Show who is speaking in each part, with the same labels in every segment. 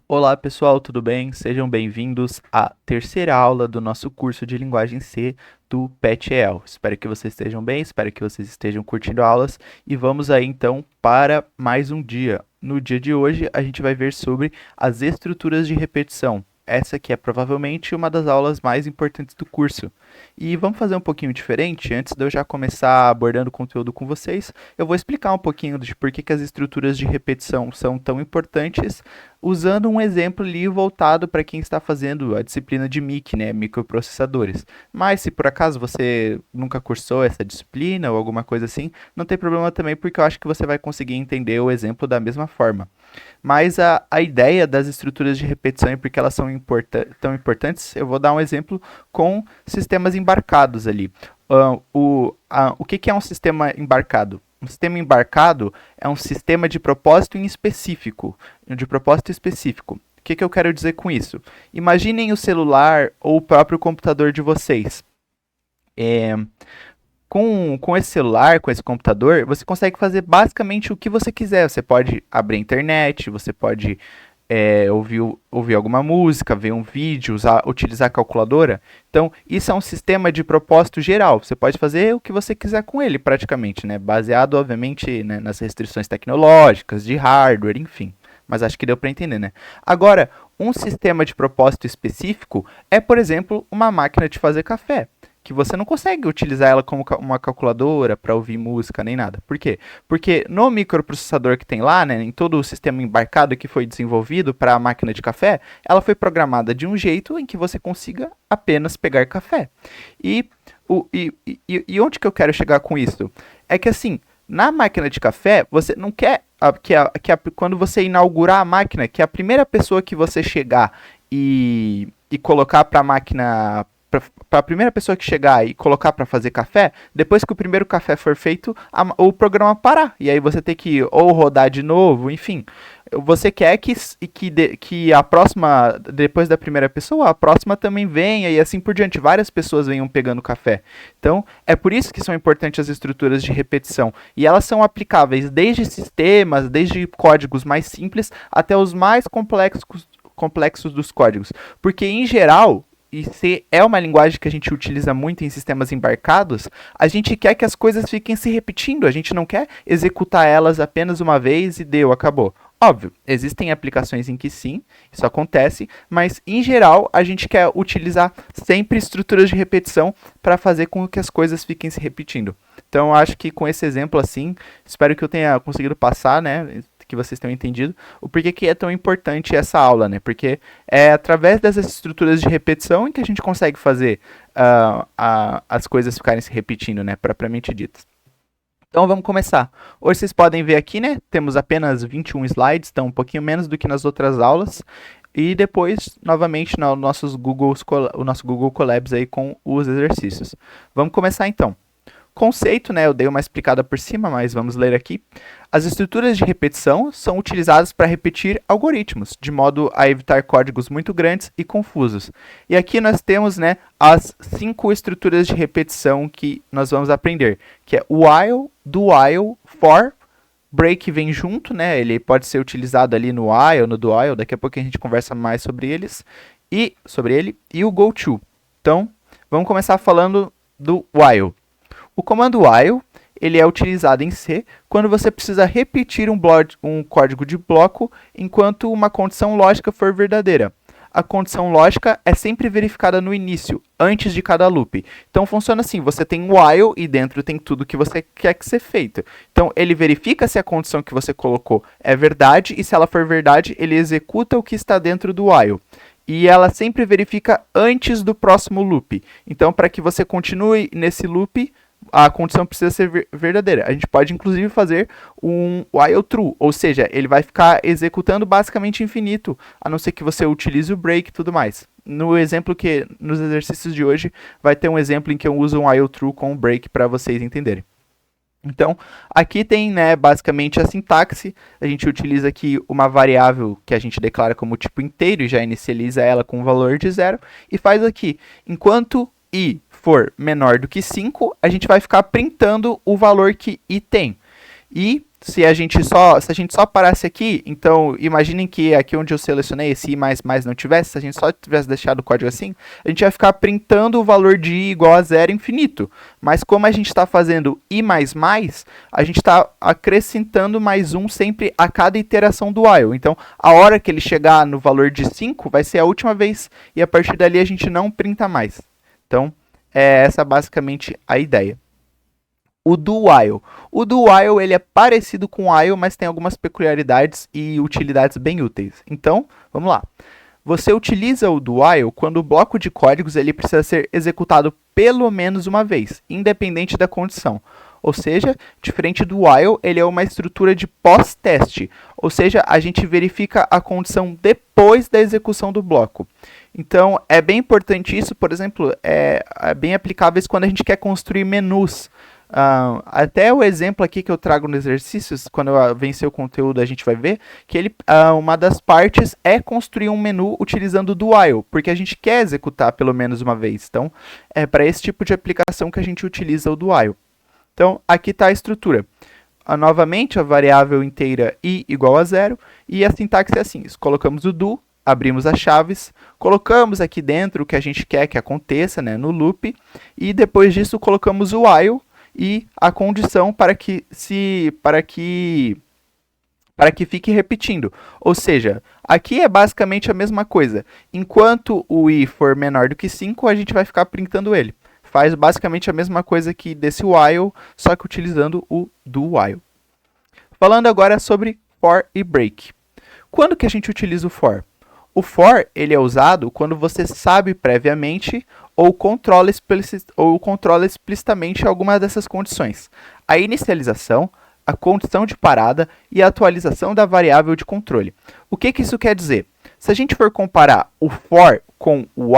Speaker 1: Olá pessoal, tudo bem? Sejam bem-vindos à terceira aula do nosso curso de linguagem C do PET-EL. Espero que vocês estejam bem, espero que vocês estejam curtindo aulas e vamos aí então para mais um dia. No dia de hoje a gente vai ver sobre as estruturas de repetição. Essa aqui é provavelmente uma das aulas mais importantes do curso. E vamos fazer um pouquinho diferente. Antes de eu já começar abordando o conteúdo com vocês, eu vou explicar um pouquinho de por que as estruturas de repetição são tão importantes, usando um exemplo ali voltado para quem está fazendo a disciplina de MIC, né, microprocessadores. Mas se por acaso você nunca cursou essa disciplina ou alguma coisa assim, não tem problema também, porque eu acho que você vai conseguir entender o exemplo da mesma forma. Mas a ideia das estruturas de repetição e porque elas são tão importantes, eu vou dar um exemplo com sistemas embarcados ali. O que é um sistema embarcado? Um sistema embarcado é um sistema de propósito em específico, de propósito específico. O que eu quero dizer com isso? Imaginem o celular ou o próprio computador de vocês. É, com esse celular, com esse computador, você consegue fazer basicamente o que você quiser. Você pode abrir a internet, você pode ouvir alguma música, ver um vídeo, utilizar a calculadora. Então, isso é um sistema de propósito geral. Você pode fazer o que você quiser com ele, praticamente, né? Baseado, obviamente, né, nas restrições tecnológicas, de hardware, enfim. Mas acho que deu para entender, né? Agora, um sistema de propósito específico é, por exemplo, uma máquina de fazer café, que você não consegue utilizar ela como uma calculadora para ouvir música nem nada. Por quê? Porque no microprocessador que tem lá, né, em todo o sistema embarcado que foi desenvolvido para a máquina de café, ela foi programada de um jeito em que você consiga apenas pegar café. E, onde que eu quero chegar com isso? É que assim, na máquina de café, você não quer quando você inaugurar a máquina, que a primeira pessoa que você chegar e colocar para a máquina, para a primeira pessoa que chegar e colocar para fazer café, depois que o primeiro café for feito, o programa parar. E aí você tem que ou rodar de novo, enfim. Você quer que a próxima, depois da primeira pessoa, a próxima também venha e assim por diante. Várias pessoas venham pegando café. Então, é por isso que são importantes as estruturas de repetição. E elas são aplicáveis desde sistemas, desde códigos mais simples, até os mais complexos dos códigos. Porque, em geral, e se é uma linguagem que a gente utiliza muito em sistemas embarcados, a gente quer que as coisas fiquem se repetindo, a gente não quer executar elas apenas uma vez e deu, acabou. Óbvio, existem aplicações em que sim, isso acontece, mas em geral a gente quer utilizar sempre estruturas de repetição para fazer com que as coisas fiquem se repetindo. Então, acho que com esse exemplo assim, espero que eu tenha conseguido passar, né, que vocês tenham entendido o porquê que é tão importante essa aula, né? Porque é através dessas estruturas de repetição em que a gente consegue fazer as coisas ficarem se repetindo, né? Propriamente ditas. Então vamos começar. Hoje vocês podem ver aqui, né? Temos apenas 21 slides, então um pouquinho menos do que nas outras aulas. E depois, novamente, no o nosso Google Colabs aí com os exercícios. Vamos começar então. Conceito, né? Eu dei uma explicada por cima, mas vamos ler aqui. As estruturas de repetição são utilizadas para repetir algoritmos, de modo a evitar códigos muito grandes e confusos. E aqui nós temos, né, as 5 estruturas de repetição que nós vamos aprender, que é while, do while, for, break vem junto, né? Ele pode ser utilizado ali no while, no do while, daqui a pouco a gente conversa mais sobre ele, e o go to. Então, vamos começar falando do while. O comando while ele é utilizado em C quando você precisa repetir um código de bloco enquanto uma condição lógica for verdadeira. A condição lógica é sempre verificada no início, antes de cada loop. Então funciona assim, você tem um while e dentro tem tudo que você quer que seja feito. Então ele verifica se a condição que você colocou é verdade e se ela for verdade, ele executa o que está dentro do while. E ela sempre verifica antes do próximo loop. Então para que você continue nesse loop, a condição precisa ser verdadeira. A gente pode, inclusive, fazer um while true, ou seja, ele vai ficar executando basicamente infinito, a não ser que você utilize o break e tudo mais. No exemplo nos exercícios de hoje, vai ter um exemplo em que eu uso um while true com o break para vocês entenderem. Então, aqui tem, né, basicamente a sintaxe. A gente utiliza aqui uma variável que a gente declara como tipo inteiro e já inicializa ela com um valor de 0 e faz aqui, enquanto i for menor do que 5, a gente vai ficar printando o valor que i tem. E se a gente só parasse aqui, então imaginem que aqui onde eu selecionei esse i++ não tivesse, se a gente só tivesse deixado o código assim, a gente ia ficar printando o valor de i igual a zero infinito. Mas como a gente está fazendo i++, a gente está acrescentando mais um sempre a cada iteração do while. Então, a hora que ele chegar no valor de 5 vai ser a última vez, e a partir dali a gente não printa mais. Então, é essa basicamente a ideia. O do while. O do while ele é parecido com o while, mas tem algumas peculiaridades e utilidades bem úteis. Então, vamos lá. Você utiliza o do while quando o bloco de códigos ele precisa ser executado pelo menos uma vez, independente da condição. Ou seja, diferente do while, ele é uma estrutura de pós-teste. Ou seja, a gente verifica a condição depois da execução do bloco. Então, é bem importante isso, por exemplo, é bem aplicável quando a gente quer construir menus. Até o exemplo aqui que eu trago nos exercícios, quando eu vencer o conteúdo a gente vai ver, que uma das partes é construir um menu utilizando o do while, porque a gente quer executar pelo menos uma vez. Então, é para esse tipo de aplicação que a gente utiliza o do while. Então, aqui está a estrutura. Novamente, a variável inteira i igual a zero, e a sintaxe é assim, colocamos o do, abrimos as chaves, colocamos aqui dentro o que a gente quer que aconteça, né, no loop, e depois disso colocamos o while, e a condição para que fique repetindo. Ou seja, aqui é basicamente a mesma coisa. Enquanto o i for menor do que 5, a gente vai ficar printando ele. Faz basicamente a mesma coisa que desse while, só que utilizando o do while. Falando agora sobre for e break. Quando que a gente utiliza o for? O for ele é usado quando você sabe previamente ou controla explicitamente alguma dessas condições. A inicialização, a condição de parada e a atualização da variável de controle. O que isso quer dizer? Se a gente for comparar o for com o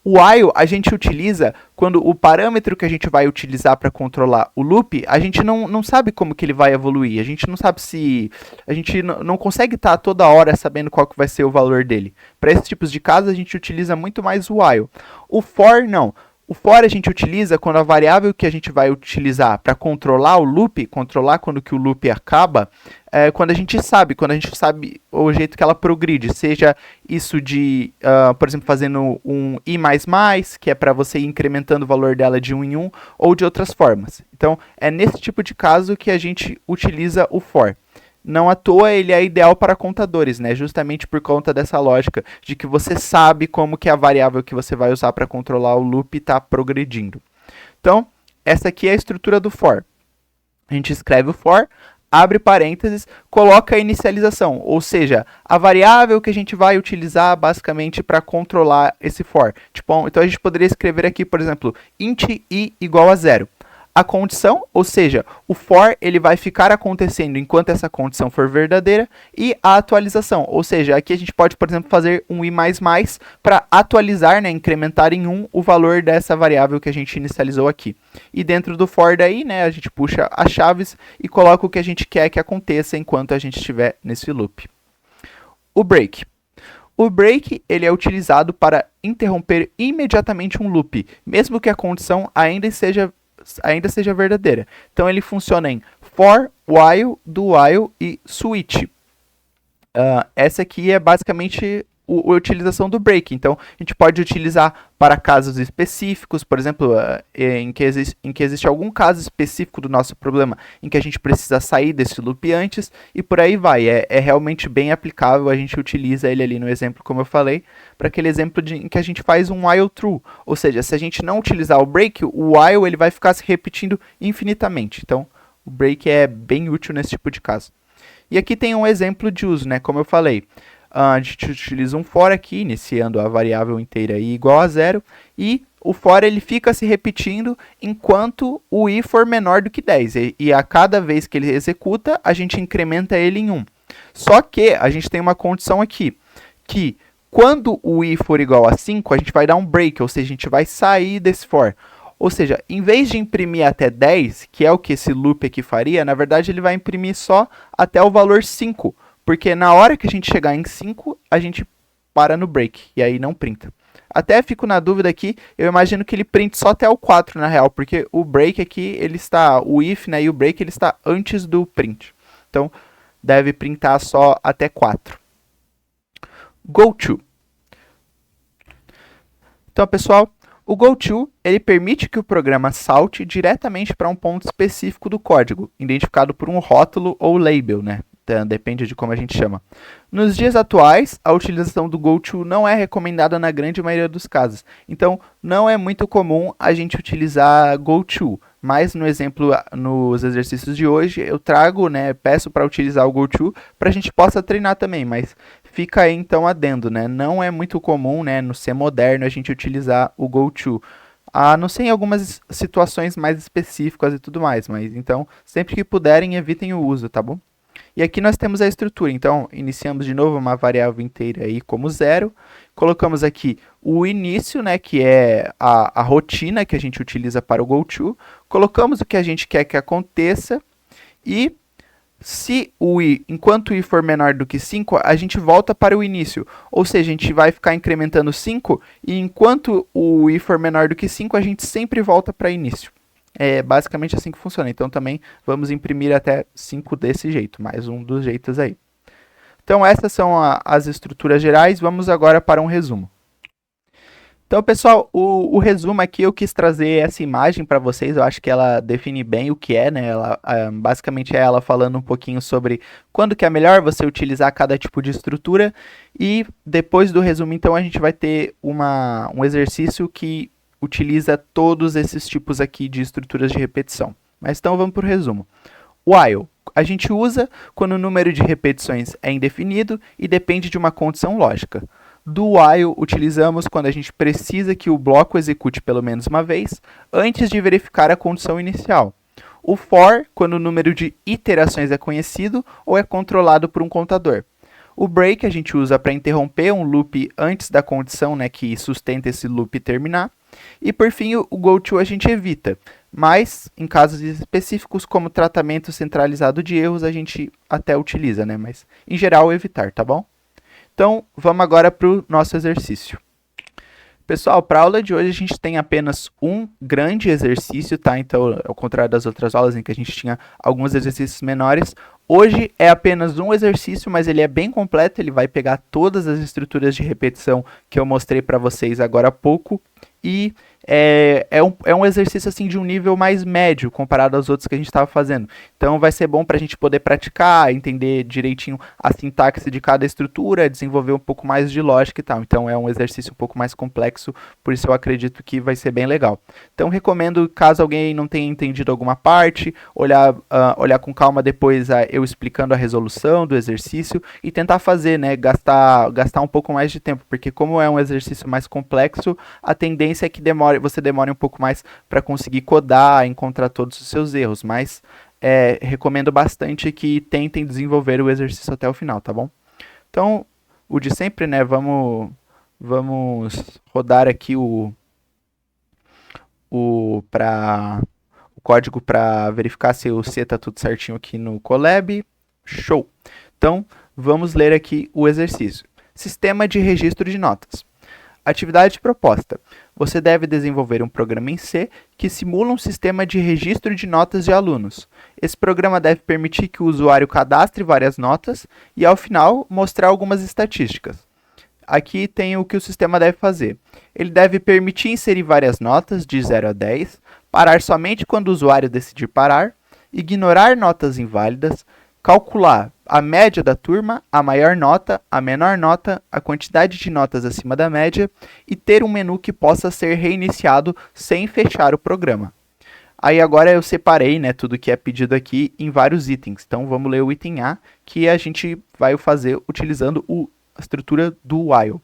Speaker 1: while a gente utiliza quando o parâmetro que a gente vai utilizar para controlar o loop, a gente não sabe como que ele vai evoluir, a gente não sabe se... a gente não consegue estar toda hora sabendo qual que vai ser o valor dele. Para esses tipos de casos, a gente utiliza muito mais o while. O for, não. O for a gente utiliza quando a variável que a gente vai utilizar para controlar o loop, controlar quando que o loop acaba, quando a gente sabe o jeito que ela progride, seja isso de, por exemplo, fazendo um i++, que é para você ir incrementando o valor dela de 1 em 1, ou de outras formas. Então, é nesse tipo de caso que a gente utiliza o for. Não à toa ele é ideal para contadores, né? Justamente por conta dessa lógica de que você sabe como que a variável que você vai usar para controlar o loop está progredindo. Então, essa aqui é a estrutura do for. A gente escreve o for, abre parênteses, coloca a inicialização, ou seja, a variável que a gente vai utilizar basicamente para controlar esse for. Tipo, então a gente poderia escrever aqui, por exemplo, int i igual a 0. A condição, ou seja, o for ele vai ficar acontecendo enquanto essa condição for verdadeira, e a atualização, ou seja, aqui a gente pode, por exemplo, fazer um i++ para atualizar, né, incrementar em 1 o valor dessa variável que a gente inicializou aqui. E dentro do for daí, né, a gente puxa as chaves e coloca o que a gente quer que aconteça enquanto a gente estiver nesse loop. O break. O break ele é utilizado para interromper imediatamente um loop, mesmo que a condição ainda seja verdadeira. Então, ele funciona em for, while, do while e switch. Essa aqui é basicamente a utilização do break. Então, a gente pode utilizar para casos específicos, por exemplo, em que existe algum caso específico do nosso problema em que a gente precisa sair desse loop antes, e por aí vai. É realmente bem aplicável, a gente utiliza ele ali no exemplo, como eu falei, para aquele exemplo em que a gente faz um while true. Ou seja, se a gente não utilizar o break, o while ele vai ficar se repetindo infinitamente. Então, o break é bem útil nesse tipo de caso. E aqui tem um exemplo de uso, né? Como eu falei, a gente utiliza um for aqui, iniciando a variável inteira i igual a 0, e o for ele fica se repetindo enquanto o i for menor do que 10, e a cada vez que ele executa, a gente incrementa ele em 1. Só que a gente tem uma condição aqui, que quando o i for igual a 5, a gente vai dar um break, ou seja, a gente vai sair desse for. Ou seja, em vez de imprimir até 10, que é o que esse loop aqui faria, na verdade ele vai imprimir só até o valor 5, porque na hora que a gente chegar em 5, a gente para no break, e aí não printa. Até fico na dúvida aqui, eu imagino que ele print só até o 4 na real, porque o break aqui, ele está, o if, né, e o break, ele está antes do print. Então, deve printar só até 4. GoTo. Então, pessoal, o GoTo, ele permite que o programa salte diretamente para um ponto específico do código, identificado por um rótulo ou label, né? Então, depende de como a gente chama. Nos dias atuais, a utilização do GoTo não é recomendada na grande maioria dos casos. Então, não é muito comum a gente utilizar GoTo. Mas no exemplo, nos exercícios de hoje, eu trago, né, peço para utilizar o GoTo para a gente possa treinar também, mas fica aí então adendo, né? Não é muito comum, né, no ser moderno a gente utilizar o GoTo. A não ser em algumas situações mais específicas e tudo mais, mas então, sempre que puderem, evitem o uso, tá bom? E aqui nós temos a estrutura, então iniciamos de novo uma variável inteira aí como 0, colocamos aqui o início, né, que é a rotina que a gente utiliza para o GoTo, colocamos o que a gente quer que aconteça e se o i, enquanto o i for menor do que 5, a gente volta para o início, ou seja, a gente vai ficar incrementando 5 e enquanto o i for menor do que 5, a gente sempre volta para o início. É basicamente assim que funciona. Então também vamos imprimir até 5 desse jeito, mais um dos jeitos aí. Então essas são as estruturas gerais, vamos agora para um resumo. Então, pessoal, o resumo aqui eu quis trazer essa imagem para vocês, eu acho que ela define bem o que é, né? Ela, basicamente é ela falando um pouquinho sobre quando que é melhor você utilizar cada tipo de estrutura e depois do resumo, então, a gente vai ter um exercício que utiliza todos esses tipos aqui de estruturas de repetição. Mas então vamos para o resumo. While a gente usa quando o número de repetições é indefinido e depende de uma condição lógica. Do while utilizamos quando a gente precisa que o bloco execute pelo menos uma vez antes de verificar a condição inicial. O for quando o número de iterações é conhecido ou é controlado por um contador. O break a gente usa para interromper um loop antes da condição, né, que sustenta esse loop terminar. E por fim, o GoTo a gente evita, mas em casos específicos como tratamento centralizado de erros a gente até utiliza, né? Mas em geral evitar, tá bom? Então vamos agora para o nosso exercício. Pessoal, para a aula de hoje a gente tem apenas um grande exercício, tá? Então, ao contrário das outras aulas em que a gente tinha alguns exercícios menores, hoje é apenas um exercício, mas ele é bem completo, ele vai pegar todas as estruturas de repetição que eu mostrei para vocês agora há pouco e é um exercício assim de um nível mais médio comparado aos outros que a gente estava fazendo. Então vai ser bom para a gente poder praticar, entender direitinho a sintaxe de cada estrutura, desenvolver um pouco mais de lógica e tal. Então é um exercício um pouco mais complexo, por isso eu acredito que vai ser bem legal. Então recomendo, caso alguém não tenha entendido alguma parte, olhar com calma depois eu explicando a resolução do exercício e tentar fazer, né, gastar um pouco mais de tempo, porque como é um exercício mais complexo, a tendência é que você demore um pouco mais para conseguir codar, encontrar todos os seus erros, mas recomendo bastante que tentem desenvolver o exercício até o final, tá bom? Então, o de sempre, né, vamos rodar aqui o código para verificar se o C está tudo certinho aqui no Colab. Show! Então, vamos ler aqui o exercício. Sistema de registro de notas. Atividade proposta. Você deve desenvolver um programa em C que simula um sistema de registro de notas de alunos. Esse programa deve permitir que o usuário cadastre várias notas e, ao final, mostrar algumas estatísticas. Aqui tem o que o sistema deve fazer. Ele deve permitir inserir várias notas de 0 a 10, parar somente quando o usuário decidir parar, ignorar notas inválidas, calcular a média da turma, a maior nota, a menor nota, a quantidade de notas acima da média e ter um menu que possa ser reiniciado sem fechar o programa. Aí agora eu separei, né, tudo que é pedido aqui em vários itens. Então vamos ler o item A, que a gente vai fazer utilizando a estrutura do while.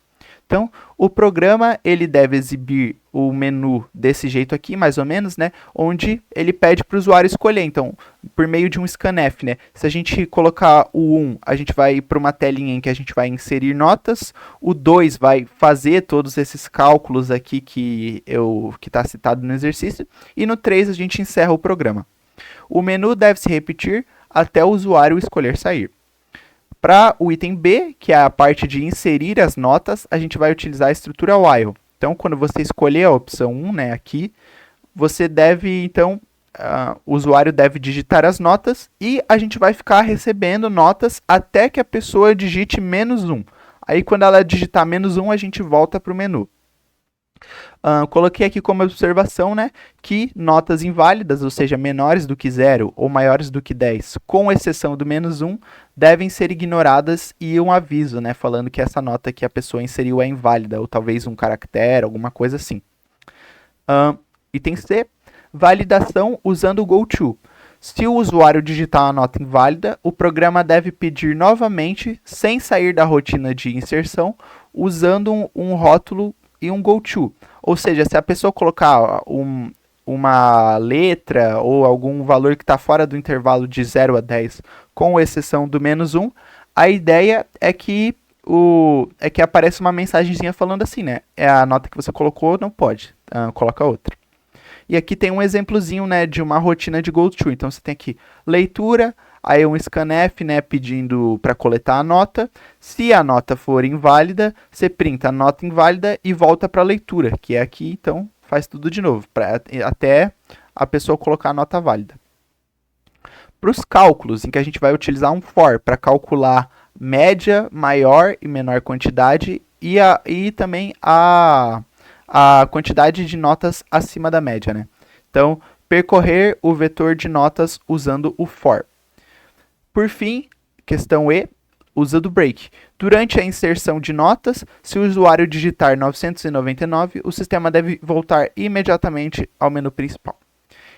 Speaker 1: Então, o programa ele deve exibir o menu desse jeito aqui, mais ou menos, né? Onde ele pede para o usuário escolher. Então, por meio de um scanf, né? Se a gente colocar o 1, a gente vai para uma telinha em que a gente vai inserir notas. O 2 vai fazer todos esses cálculos aqui que está citado no exercício. E no 3 a gente encerra o programa. O menu deve se repetir até o usuário escolher sair. Para o item B, que é a parte de inserir as notas, a gente vai utilizar a estrutura while. Então, quando você escolher a opção 1, né, aqui, você deve, então, o usuário deve digitar as notas e a gente vai ficar recebendo notas até que a pessoa digite -1. Aí, quando ela digitar -1, a gente volta para o menu. Coloquei aqui como observação, né, que notas inválidas, ou seja, menores do que 0 ou maiores do que 10, com exceção do -1, devem ser ignoradas e um aviso, né, falando que essa nota que a pessoa inseriu é inválida, ou talvez um caractere, alguma coisa assim. Item C, validação usando o GoTo. Se o usuário digitar uma nota inválida, o programa deve pedir novamente, sem sair da rotina de inserção, usando um rótulo e um GoTo. Ou seja, se a pessoa colocar uma letra ou algum valor que está fora do intervalo de 0 a 10, com exceção do -1, a ideia é que apareça uma mensagenzinha falando assim, né? É a nota que você colocou, não pode, coloca outra. E aqui tem um exemplozinho, né, de uma rotina de GoTo. Então você tem aqui leitura, aí um scanf, né, pedindo para coletar a nota. Se a nota for inválida, você printa a nota inválida e volta para a leitura, que é aqui, então faz tudo de novo, até a pessoa colocar a nota válida. Para os cálculos, em que a gente vai utilizar um for para calcular média, maior e menor quantidade e também a quantidade de notas acima da média, né? Então, percorrer o vetor de notas usando o for. Por fim, questão E, usa do break. Durante a inserção de notas, se o usuário digitar 999, o sistema deve voltar imediatamente ao menu principal.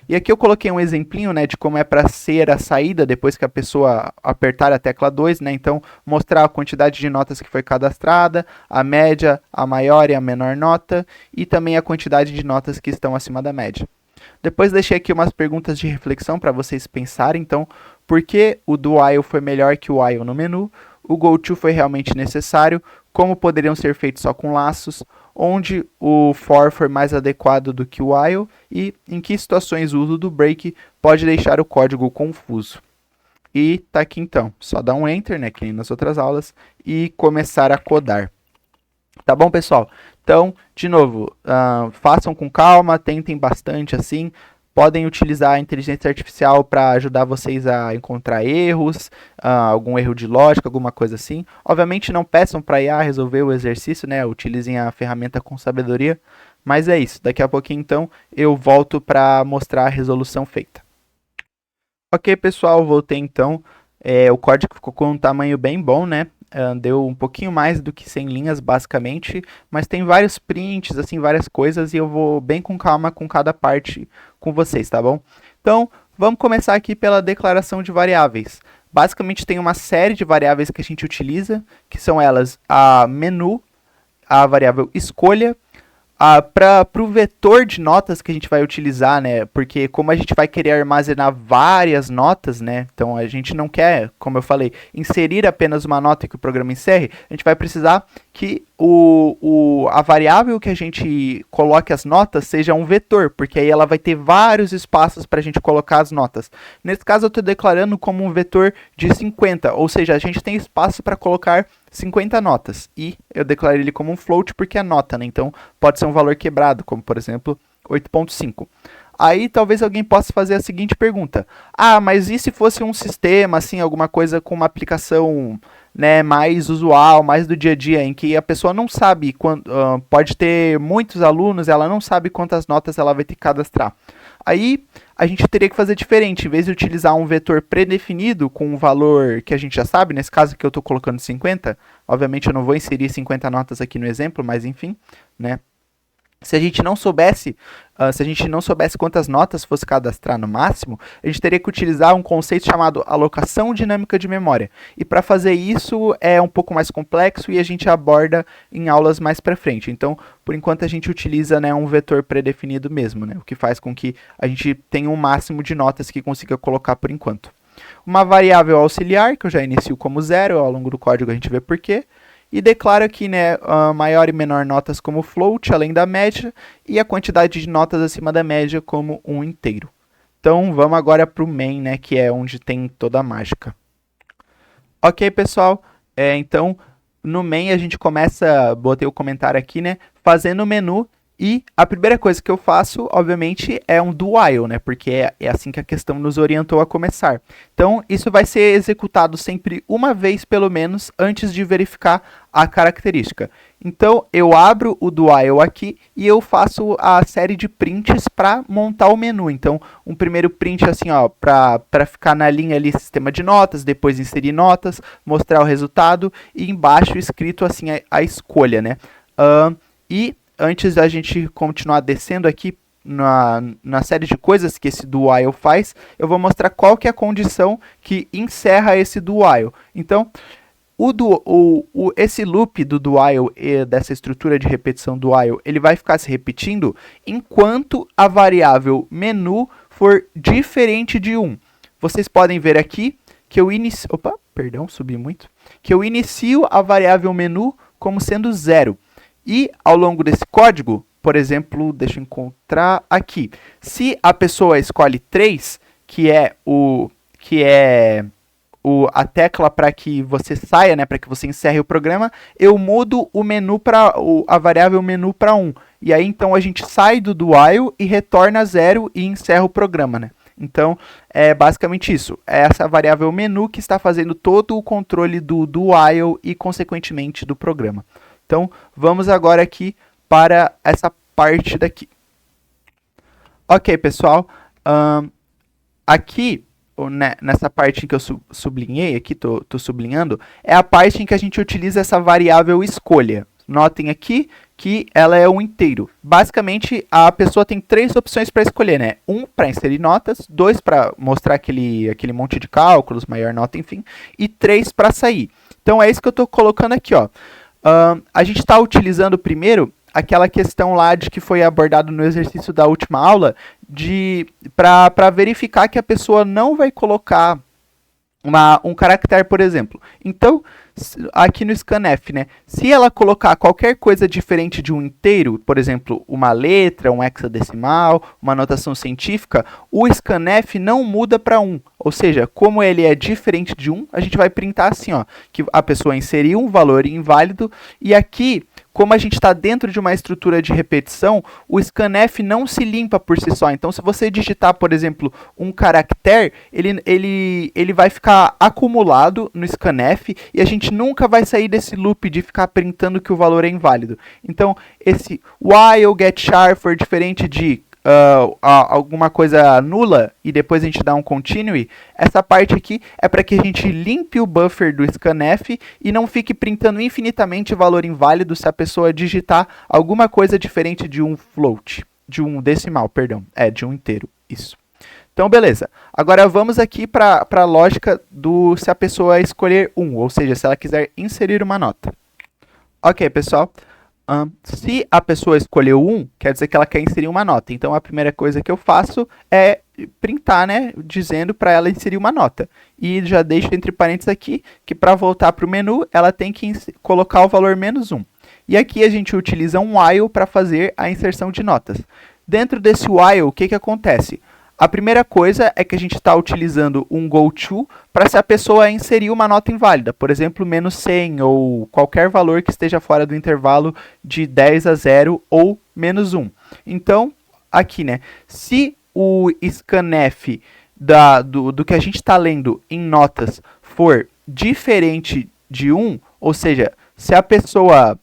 Speaker 1: E aqui eu coloquei um exemplinho, né, de como é para ser a saída depois que a pessoa apertar a tecla 2, né? Então, mostrar a quantidade de notas que foi cadastrada, a média, a maior e a menor nota, e também a quantidade de notas que estão acima da média. Depois deixei aqui umas perguntas de reflexão para vocês pensarem. Então, por que o do while foi melhor que o while no menu? O GoTo foi realmente necessário? Como poderiam ser feitos só com laços? Onde o for foi mais adequado do que o while? E em que situações o uso do break pode deixar o código confuso? E tá aqui então, só dar um enter, né, que nem nas outras aulas, e começar a codar. Tá bom, pessoal? Então, de novo, façam com calma, tentem bastante assim. Podem utilizar a inteligência artificial para ajudar vocês a encontrar erros, algum erro de lógica, alguma coisa assim. Obviamente não peçam para a IA resolver o exercício, né? Utilizem a ferramenta com sabedoria. Mas é isso, daqui a pouquinho então eu volto para mostrar a resolução feita. Ok, pessoal, voltei então. O código ficou com um tamanho bem bom, né? Deu um pouquinho mais do que 100 linhas, basicamente, mas tem vários prints, assim, várias coisas, e eu vou bem com calma com cada parte com vocês, tá bom? Então, vamos começar aqui pela declaração de variáveis. Basicamente, tem uma série de variáveis que a gente utiliza, que são elas a menu, a variável escolha, para o vetor de notas que a gente vai utilizar, né? Porque como a gente vai querer armazenar várias notas, né? Então a gente não quer, como eu falei, inserir apenas uma nota que o programa encerre. A gente vai precisar que a variável que a gente coloque as notas seja um vetor, porque aí ela vai ter vários espaços para a gente colocar as notas. Nesse caso eu estou declarando como um vetor de 50, ou seja, a gente tem espaço para colocar 50 notas, e eu declarei ele como um float porque é nota, né? Então pode ser um valor quebrado, como por exemplo 8.5. Aí talvez alguém possa fazer a seguinte pergunta: mas e se fosse um sistema, assim, alguma coisa com uma aplicação, né, mais usual, mais do dia a dia, em que a pessoa não sabe, pode ter muitos alunos, ela não sabe quantas notas ela vai ter que cadastrar. Aí a gente teria que fazer diferente, em vez de utilizar um vetor pré-definido com um valor que a gente já sabe, nesse caso que eu estou colocando 50, obviamente eu não vou inserir 50 notas aqui no exemplo, mas enfim, né? Se a gente não soubesse quantas notas fosse cadastrar no máximo, a gente teria que utilizar um conceito chamado alocação dinâmica de memória. E para fazer isso é um pouco mais complexo e a gente aborda em aulas mais para frente. Então, por enquanto a gente utiliza, né, um vetor pré-definido mesmo, né, o que faz com que a gente tenha um máximo de notas que consiga colocar por enquanto. Uma variável auxiliar, que eu já inicio como 0, ao longo do código a gente vê por quê. E declaro aqui, né, maior e menor notas como float, além da média, e a quantidade de notas acima da média como um inteiro. Então, vamos agora para o main, né, que é onde tem toda a mágica. Ok, pessoal, então, no main a gente começa, botei o comentário aqui, né, fazendo o menu. E a primeira coisa que eu faço, obviamente, é um do while, né? Porque é assim que a questão nos orientou a começar. Então, isso vai ser executado sempre uma vez, pelo menos, antes de verificar a característica. Então, eu abro o do while aqui e eu faço a série de prints para montar o menu. Então, um primeiro print assim, ó, para ficar na linha ali, sistema de notas, depois inserir notas, mostrar o resultado e embaixo escrito assim a escolha, né? E antes da gente continuar descendo aqui na série de coisas que esse do while faz, eu vou mostrar qual que é a condição que encerra esse do while. Então, esse loop do while, dessa estrutura de repetição do while, ele vai ficar se repetindo enquanto a variável menu for diferente de 1. Vocês podem ver aqui que eu inicio... Opa, perdão, subi muito. Que eu inicio a variável menu como sendo 0. E ao longo desse código, por exemplo, deixa eu encontrar aqui. Se a pessoa escolhe 3, que é a tecla para que você saia, né, para que você encerre o programa, eu mudo o menu para a variável menu para 1. E aí então a gente sai do while e retorna 0 e encerra o programa, né? Então, é basicamente isso. É essa variável menu que está fazendo todo o controle do while e, consequentemente, do programa. Então, vamos agora aqui para essa parte daqui. Ok, pessoal. Aqui, nessa parte que eu sublinhei, aqui estou sublinhando, é a parte em que a gente utiliza essa variável escolha. Notem aqui que ela é um inteiro. Basicamente, a pessoa tem 3 opções para escolher, né? 1 para inserir notas, 2 para mostrar aquele monte de cálculos, maior nota, enfim, e 3 para sair. Então, é isso que eu estou colocando aqui, ó. A gente está utilizando primeiro aquela questão lá de que foi abordado no exercício da última aula para verificar que a pessoa não vai colocar um caractere, por exemplo. Então, aqui no scanf, né, se ela colocar qualquer coisa diferente de um inteiro, por exemplo, uma letra, um hexadecimal, uma notação científica, o scanf não muda para 1. Ou seja, como ele é diferente de 1, a gente vai printar assim, ó, que a pessoa inseriu um valor inválido e aqui, como a gente está dentro de uma estrutura de repetição, o scanf não se limpa por si só. Então, se você digitar, por exemplo, um caractere, ele vai ficar acumulado no scanf e a gente nunca vai sair desse loop de ficar printando que o valor é inválido. Então, esse while getChar for diferente de alguma coisa nula e depois a gente dá um continue, essa parte aqui é para que a gente limpe o buffer do scanf e não fique printando infinitamente valor inválido se a pessoa digitar alguma coisa diferente de um float, de um decimal, perdão, de um inteiro, isso. Então, beleza. Agora vamos aqui para a lógica do se a pessoa escolher 1, ou seja, se ela quiser inserir uma nota. Ok, pessoal. Se a pessoa escolheu 1, quer dizer que ela quer inserir uma nota. Então, a primeira coisa que eu faço é printar, né, dizendo para ela inserir uma nota. E já deixo entre parênteses aqui que para voltar para o menu, ela tem que colocar o valor -1. E aqui a gente utiliza um while para fazer a inserção de notas. Dentro desse while, o que acontece? A primeira coisa é que a gente está utilizando um goTo para se a pessoa inserir uma nota inválida, por exemplo, -100 ou qualquer valor que esteja fora do intervalo de 10 a 0 ou -1. Então, aqui, né, se o scanf do que a gente está lendo em notas for diferente de 1, ou seja, se a pessoa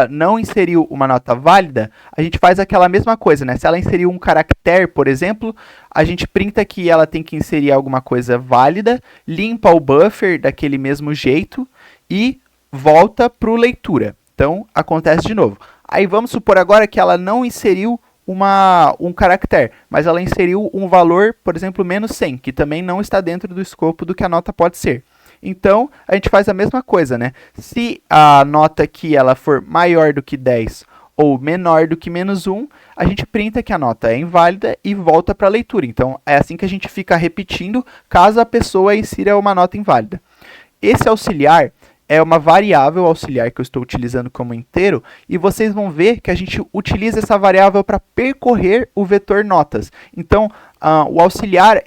Speaker 1: não inseriu uma nota válida, a gente faz aquela mesma coisa, né? Se ela inseriu um caractere, por exemplo, a gente printa que ela tem que inserir alguma coisa válida, limpa o buffer daquele mesmo jeito e volta para o leitura. Então, acontece de novo. Aí vamos supor agora que ela não inseriu um caractere, mas ela inseriu um valor, por exemplo, -100, que também não está dentro do escopo do que a nota pode ser. Então, a gente faz a mesma coisa, né? Se a nota aqui ela for maior do que 10 ou menor do que -1, a gente printa que a nota é inválida e volta para a leitura. Então, é assim que a gente fica repetindo caso a pessoa insira uma nota inválida. Esse auxiliar é uma variável auxiliar que eu estou utilizando como inteiro e vocês vão ver que a gente utiliza essa variável para percorrer o vetor notas. Então, o auxiliar,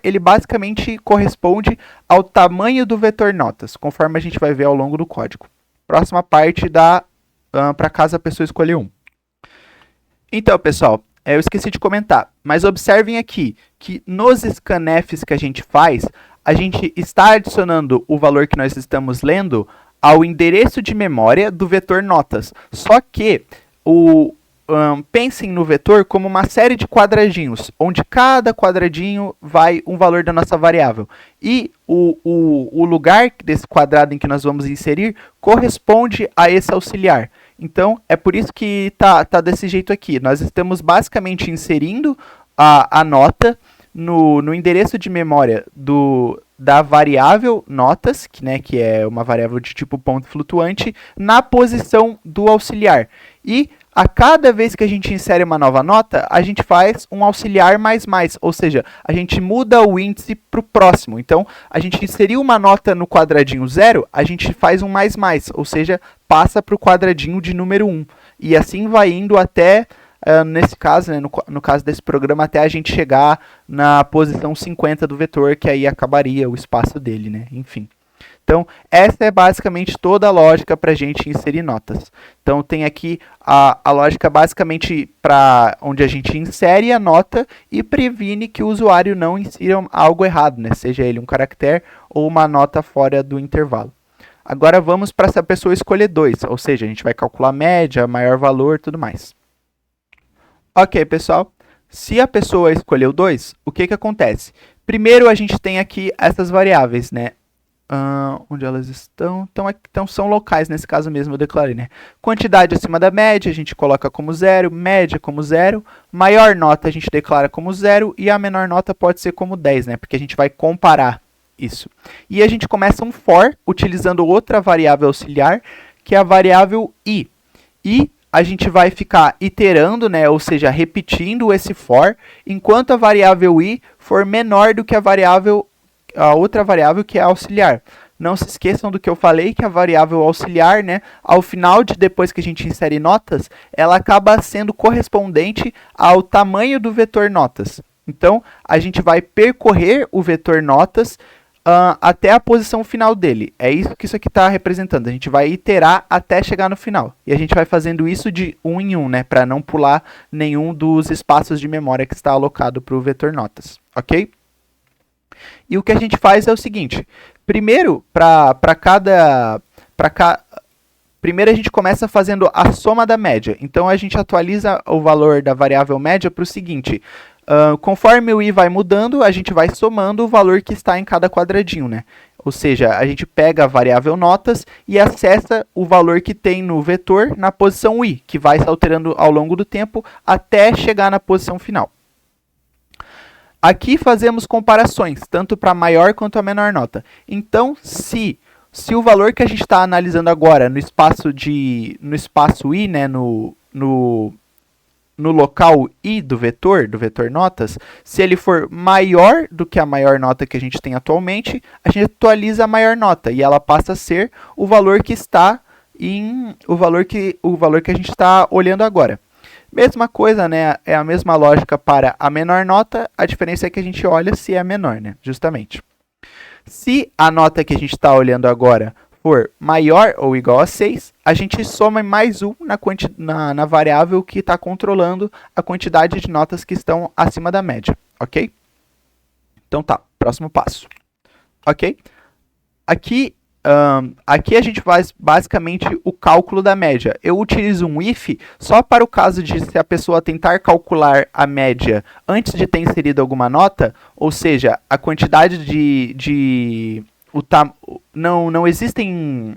Speaker 1: ele basicamente corresponde ao tamanho do vetor notas, conforme a gente vai ver ao longo do código. próxima parte para caso a pessoa escolha um. Então, pessoal, eu esqueci de comentar, mas observem aqui que nos scanfs que a gente faz, a gente está adicionando o valor que nós estamos lendo ao endereço de memória do vetor notas. Só que pensem no vetor como uma série de quadradinhos, onde cada quadradinho vai um valor da nossa variável. E o lugar desse quadrado em que nós vamos inserir corresponde a esse auxiliar. Então, é por isso que tá desse jeito aqui. Nós estamos basicamente inserindo a nota no endereço de memória da variável notas, que é uma variável de tipo ponto flutuante, na posição do auxiliar. E a cada vez que a gente insere uma nova nota, a gente faz um auxiliar mais, ou seja, a gente muda o índice para o próximo. Então, a gente inseriu uma nota no quadradinho 0, a gente faz um mais, ou seja, passa para o quadradinho de número 1. E assim vai indo até, nesse caso, né, no caso desse programa, até a gente chegar na posição 50 do vetor, que aí acabaria o espaço dele, né? Enfim. Então, essa é basicamente toda a lógica para a gente inserir notas. Então, tem aqui a lógica basicamente para onde a gente insere a nota e previne que o usuário não insira algo errado, né? Seja ele um caractere ou uma nota fora do intervalo. Agora, vamos para essa pessoa escolher 2, ou seja, a gente vai calcular a média, maior valor e tudo mais. Ok, pessoal. Se a pessoa escolheu 2, o que acontece? Primeiro, a gente tem aqui essas variáveis, né? Onde elas estão? Então, são locais, nesse caso mesmo eu declarei, né? Quantidade acima da média, a gente coloca como 0, média como 0, maior nota a gente declara como 0 e a menor nota pode ser como 10, né? Porque a gente vai comparar isso. E a gente começa um for, utilizando outra variável auxiliar, que é a variável i. E a gente vai ficar iterando, né? Ou seja, repetindo esse for, enquanto a variável i for menor do que a outra variável que é auxiliar. Não se esqueçam do que eu falei, que a variável auxiliar, né, ao final depois que a gente insere notas, ela acaba sendo correspondente ao tamanho do vetor notas. Então, a gente vai percorrer o vetor notas até a posição final dele. É isso que isso aqui está representando. A gente vai iterar até chegar no final. E a gente vai fazendo isso de um em um, né, para não pular nenhum dos espaços de memória que está alocado para o vetor notas. Ok? E o que a gente faz é o seguinte, primeiro primeiro a gente começa fazendo a soma da média. Então a gente atualiza o valor da variável média para o seguinte, conforme o i vai mudando, a gente vai somando o valor que está em cada quadradinho, né? Ou seja, a gente pega a variável notas e acessa o valor que tem no vetor na posição i, que vai se alterando ao longo do tempo até chegar na posição final. Aqui fazemos comparações, tanto para a maior quanto a menor nota. Então, se o valor que a gente está analisando agora no espaço i, né, no local i do vetor notas, se ele for maior do que a maior nota que a gente tem atualmente, a gente atualiza a maior nota e ela passa a ser o valor que está o valor que a gente está olhando agora. Mesma coisa, né? É a mesma lógica para a menor nota, a diferença é que a gente olha se é menor, né? Justamente. Se a nota que a gente está olhando agora for maior ou igual a 6, a gente soma mais 1 na variável que está controlando a quantidade de notas que estão acima da média, ok? Então tá, próximo passo. Ok? Aqui a gente faz basicamente o cálculo da média. Eu utilizo um if só para o caso de se a pessoa tentar calcular a média antes de ter inserido alguma nota, ou seja, a quantidade não existem...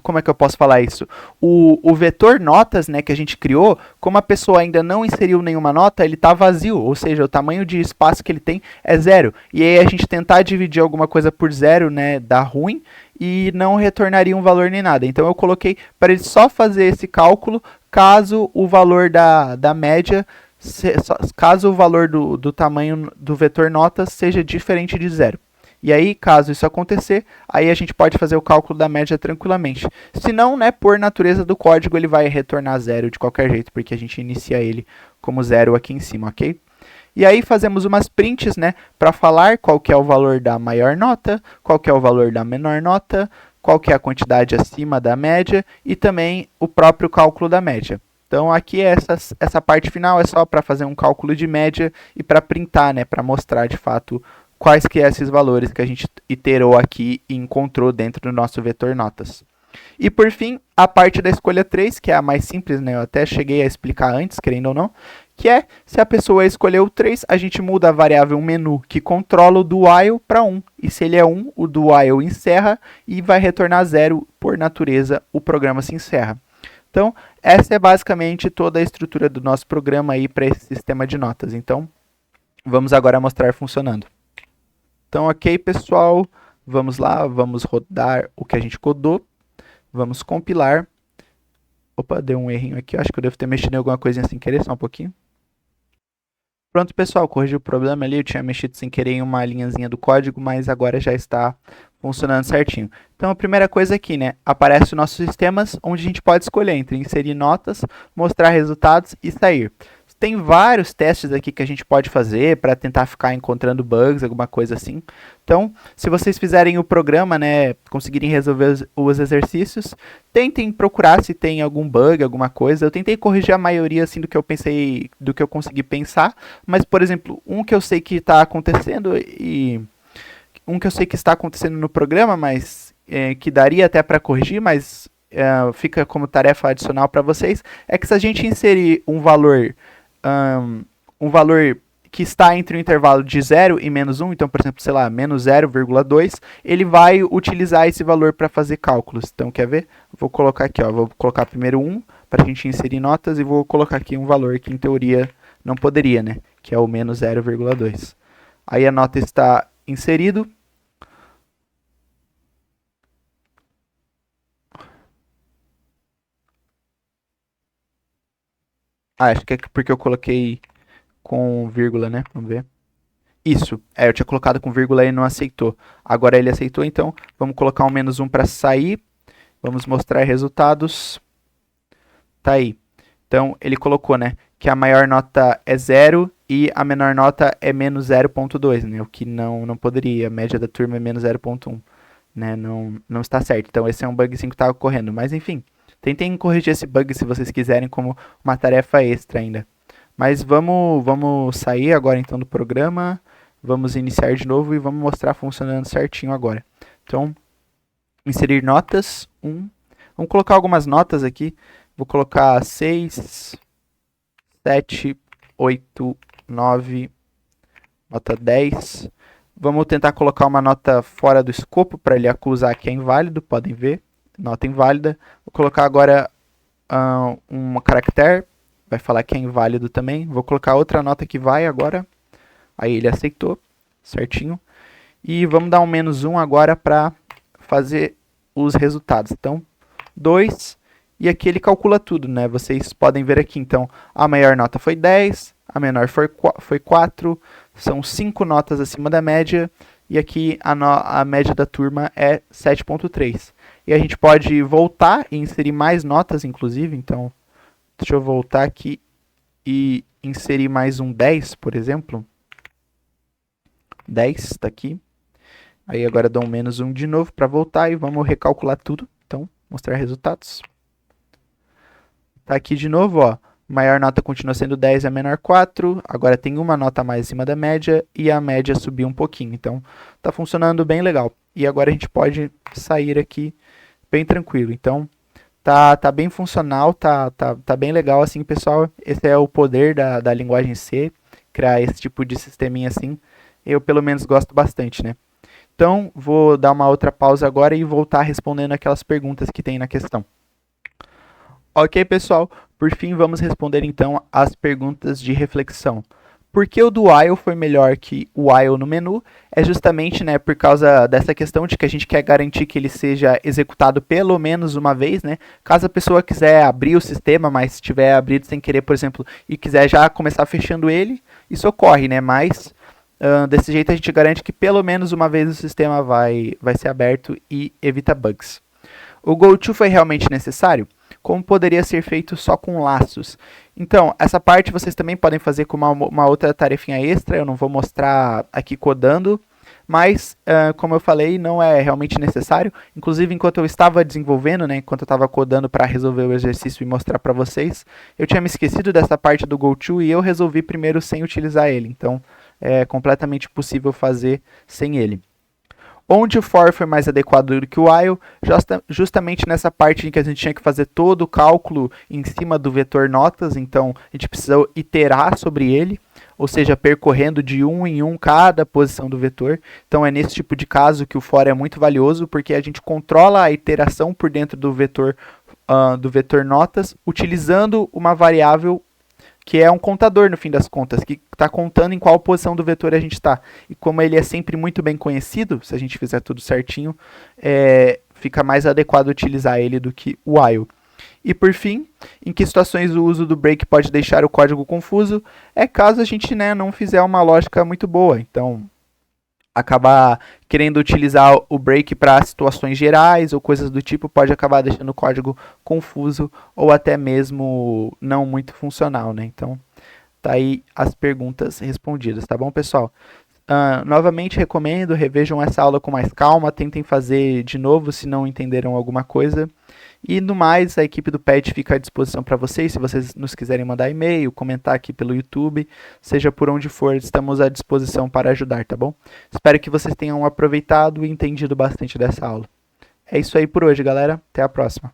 Speaker 1: como é que eu posso falar isso? O vetor notas, né, que a gente criou, como a pessoa ainda não inseriu nenhuma nota, ele está vazio, ou seja, o tamanho de espaço que ele tem é 0. E aí a gente tentar dividir alguma coisa por 0, né, dá ruim e não retornaria um valor nem nada. Então eu coloquei para ele só fazer esse cálculo caso o valor da média, caso o valor do tamanho do vetor notas seja diferente de 0. E aí, caso isso acontecer, aí a gente pode fazer o cálculo da média tranquilamente. Se não, né, por natureza do código, ele vai retornar 0 de qualquer jeito, porque a gente inicia ele como 0 aqui em cima, ok? E aí fazemos umas prints, né, para falar qual que é o valor da maior nota, qual que é o valor da menor nota, qual que é a quantidade acima da média e também o próprio cálculo da média. Então aqui essa parte final é só para fazer um cálculo de média e para printar, né, para mostrar de fato quais que são esses valores que a gente iterou aqui e encontrou dentro do nosso vetor notas. E por fim, a parte da escolha 3, que é a mais simples, né? Eu até cheguei a explicar antes, querendo ou não, que é, se a pessoa escolheu o 3, a gente muda a variável menu que controla o do while para 1. E se ele é 1, o do while encerra e vai retornar 0, por natureza, o programa se encerra. Então, essa é basicamente toda a estrutura do nosso programa aí para esse sistema de notas. Então, vamos agora mostrar funcionando. Então, ok, pessoal, vamos lá, vamos rodar o que a gente codou. Vamos compilar. Opa, deu um errinho aqui. Acho que eu devo ter mexido em alguma coisinha sem querer, só um pouquinho. Pronto, pessoal, corrigi o problema ali. Eu tinha mexido sem querer em uma linhazinha do código, mas agora já está funcionando certinho. Então, a primeira coisa aqui, né? Aparece os nossos sistemas, onde a gente pode escolher entre inserir notas, mostrar resultados e sair. Tem vários testes aqui que a gente pode fazer para tentar ficar encontrando bugs, alguma coisa assim. Então, se vocês fizerem o programa, né, conseguirem resolver os exercícios, tentem procurar se tem algum bug, alguma coisa. Eu tentei corrigir a maioria assim do que eu pensei, do que eu consegui pensar, mas por exemplo, um que eu sei que está acontecendo no programa, mas que daria até para corrigir, mas fica como tarefa adicional para vocês, é que se a gente inserir um valor que está entre o intervalo de 0 e menos 1, então, por exemplo, sei lá, menos 0,2, ele vai utilizar esse valor para fazer cálculos. Então, quer ver? Vou colocar aqui, ó, vou colocar primeiro 1 para a gente inserir notas e vou colocar aqui um valor que, em teoria, não poderia, né? Que é o menos 0,2. Aí a nota está inserido. Acho que é porque eu coloquei com vírgula, né? Vamos ver. Isso, eu tinha colocado com vírgula e não aceitou. Agora ele aceitou, então vamos colocar um menos 1 para sair. Vamos mostrar resultados. Tá aí. Então ele colocou, né, que a maior nota é 0 e a menor nota é menos 0,2, né? O que não poderia. A média da turma é menos 0,1, né? Não está certo. Então esse é um bugzinho que está ocorrendo. Mas enfim, tentem corrigir esse bug se vocês quiserem como uma tarefa extra ainda. Mas vamos sair agora então do programa, vamos iniciar de novo e vamos mostrar funcionando certinho agora. Então, inserir notas, 1. Vamos colocar algumas notas aqui. Vou colocar 6, 7, 8, 9, nota 10. Vamos tentar colocar uma nota fora do escopo para ele acusar que é inválido, podem ver. Nota inválida. Vou colocar agora um caractere. Vai falar que é inválido também. Vou colocar outra nota que vai agora. Aí ele aceitou, certinho. E vamos dar um menos 1 agora para fazer os resultados. Então, 2. E aqui ele calcula tudo, né? Vocês podem ver aqui. Então, a maior nota foi 10. A menor foi 4. São 5 notas acima da média. E aqui a média da turma é 7,3. E a gente pode voltar e inserir mais notas, inclusive. Então, deixa eu voltar aqui e inserir mais um 10, por exemplo. 10 está aqui. Aí agora dou um menos 1 de novo para voltar e vamos recalcular tudo. Então, mostrar resultados. Está aqui de novo, ó. Maior nota continua sendo 10 e a menor 4. Agora tem uma nota a mais acima da média e a média subiu um pouquinho. Então, está funcionando bem legal. E agora a gente pode sair aqui bem tranquilo. Então, tá bem funcional, tá bem legal assim, pessoal. Esse é o poder da linguagem C, criar esse tipo de sisteminha assim. Eu, pelo menos, gosto bastante, né? Então, vou dar uma outra pausa agora e voltar respondendo aquelas perguntas que tem na questão. Ok, pessoal? Por fim, vamos responder então as perguntas de reflexão. Por que o do while foi melhor que o while no menu? É justamente, né, por causa dessa questão de que a gente quer garantir que ele seja executado pelo menos uma vez, né? Caso a pessoa quiser abrir o sistema, mas tiver abrido sem querer, por exemplo, e quiser já começar fechando ele, isso ocorre, né? Mas desse jeito a gente garante que pelo menos uma vez o sistema vai ser aberto e evita bugs. O goto foi realmente necessário? Como poderia ser feito só com laços? Então, essa parte vocês também podem fazer com uma outra tarefinha extra, eu não vou mostrar aqui codando, mas, como eu falei, não é realmente necessário. Inclusive, enquanto eu estava desenvolvendo, né, enquanto eu estava codando para resolver o exercício e mostrar para vocês, eu tinha me esquecido dessa parte do GoTo e eu resolvi primeiro sem utilizar ele. Então, é completamente possível fazer sem ele. Onde o for foi mais adequado do que o while, justamente nessa parte em que a gente tinha que fazer todo o cálculo em cima do vetor notas, então a gente precisou iterar sobre ele, ou seja, percorrendo de um em um cada posição do vetor. Então é nesse tipo de caso que o for é muito valioso, porque a gente controla a iteração por dentro do vetor notas, utilizando uma variável que é um contador no fim das contas, que está contando em qual posição do vetor a gente está. E como ele é sempre muito bem conhecido, se a gente fizer tudo certinho, fica mais adequado utilizar ele do que o while. E por fim, em que situações o uso do break pode deixar o código confuso? É caso a gente, né, não fizer uma lógica muito boa. Então, acabar querendo utilizar o break para situações gerais ou coisas do tipo pode acabar deixando o código confuso ou até mesmo não muito funcional, né? Então, tá aí as perguntas respondidas, tá bom, pessoal? Novamente recomendo, revejam essa aula com mais calma, tentem fazer de novo se não entenderam alguma coisa. E no mais, a equipe do PET fica à disposição para vocês, se vocês nos quiserem mandar e-mail, comentar aqui pelo YouTube, seja por onde for, estamos à disposição para ajudar, tá bom? Espero que vocês tenham aproveitado e entendido bastante dessa aula. É isso aí por hoje, galera. Até a próxima.